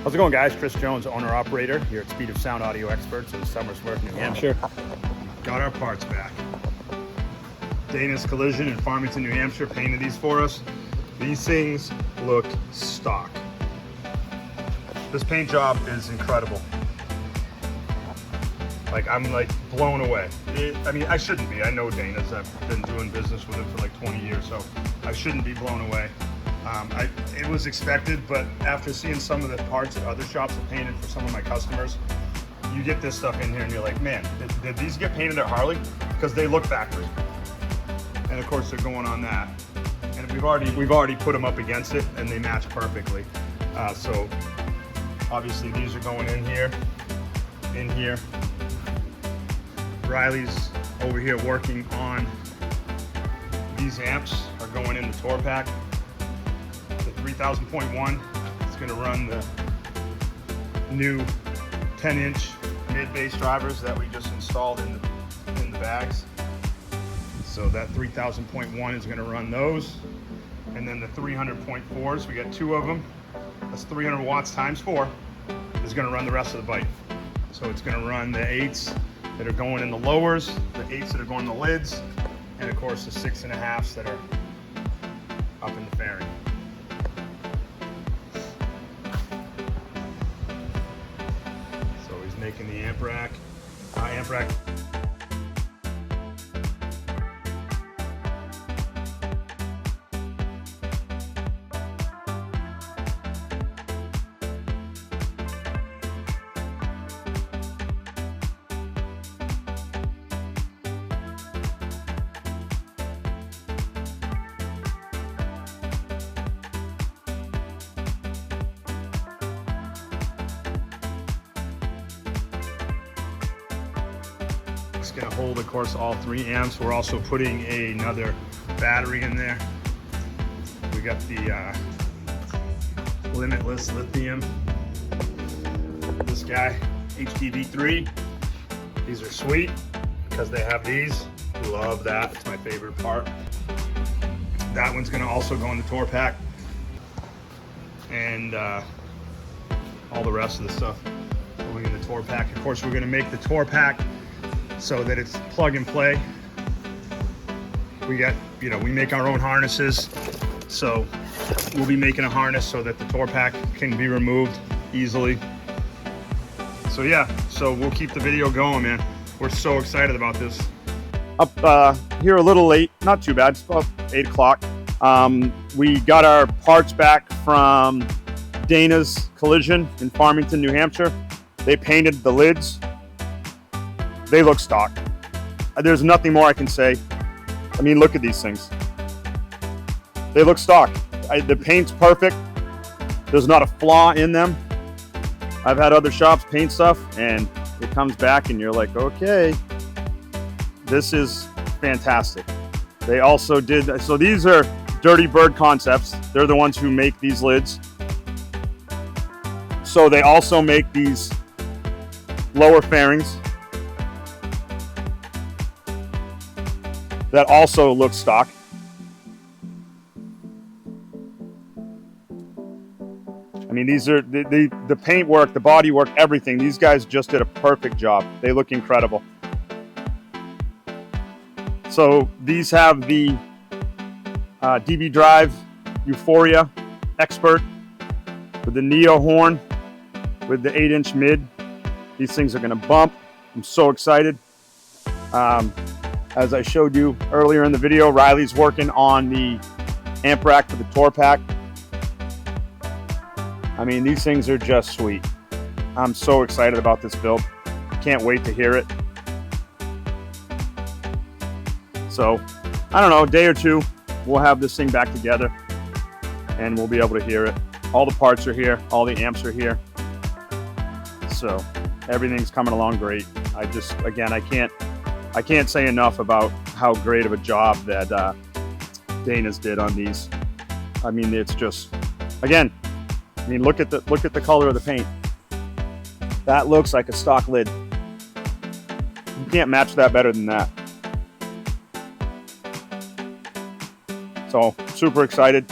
How's it going, guys? Chris Jones, owner-operator here at Speed of Sound Audio Experts in Somersworth, New Hampshire. Got our parts back. Dana's Collision in Farmington, New Hampshire painted these for us. These things look stock. This paint job is incredible. Like, I'm like blown away. I mean, I shouldn't be. I know Dana's. I've been doing business with him for like 20 years, so I shouldn't be blown away. It was expected, but after seeing some of the parts that other shops have painted for some of my customers, you get this stuff in here and you're like, man, did these get painted at Harley? Because they look factory. And of course they're going on that. And we've already put them up against it and they match perfectly. So obviously these are going in here. Riley's over here working on these amps are going in the tour pack. The 3000.1 is going to run the new 10-inch mid-bass drivers that we just installed in the bags. So that 3000.1 is going to run those, and then the 300.4s, we got two of them. That's 300 watts times 4 is going to run the rest of the bike. So it's going to run the 8s that are going in the lowers, the 8s that are going in the lids, and of course the 6.5s that are up in the fairing. So he's making the amp rack. It's going to hold, of course, all 3 amps. We're also putting another battery in there. We got the Limitless Lithium. This guy, HTV3. These are sweet because they have these. Love that. It's my favorite part. That one's going to also go in the tour pack. And all the rest of the stuff going in the tour pack. Of course, we're going to make the tour pack so that it's plug and play. We got, we make our own harnesses. So we'll be making a harness so that the tour pack can be removed easily. So yeah, so we'll keep the video going, man. We're so excited about this. Up here a little late, not too bad, it's about 8 o'clock. We got our parts back from Dana's Collision in Farmington, New Hampshire. They painted the lids. They look stock. There's nothing more I can say. I mean, look at these things. They look stock. The paint's perfect. There's not a flaw in them. I've had other shops paint stuff and it comes back and you're like, okay, this is fantastic. They also did, so these are Dirty Bird Concepts. They're the ones who make these lids. So they also make these lower fairings that also look stock. I mean, these are the paint work, the body work, everything. These guys just did a perfect job. They look incredible. So these have the DB Drive Euphoria Expert with the Neo horn with the 8-inch mid. These things are going to bump. I'm so excited. As I showed you earlier in the video, Riley's working on the amp rack for the tour pack. I mean, these things are just sweet. I'm so excited about this build. Can't wait to hear it. So, I don't know, a day or two, we'll have this thing back together and we'll be able to hear it. All the parts are here, all the amps are here. So, everything's coming along great. Again, I can't say enough about how great of a job that Dana's did on these. I mean, it's just, again, I mean, look at the color of the paint. That looks like a stock lid. You can't match that better than that. So super excited.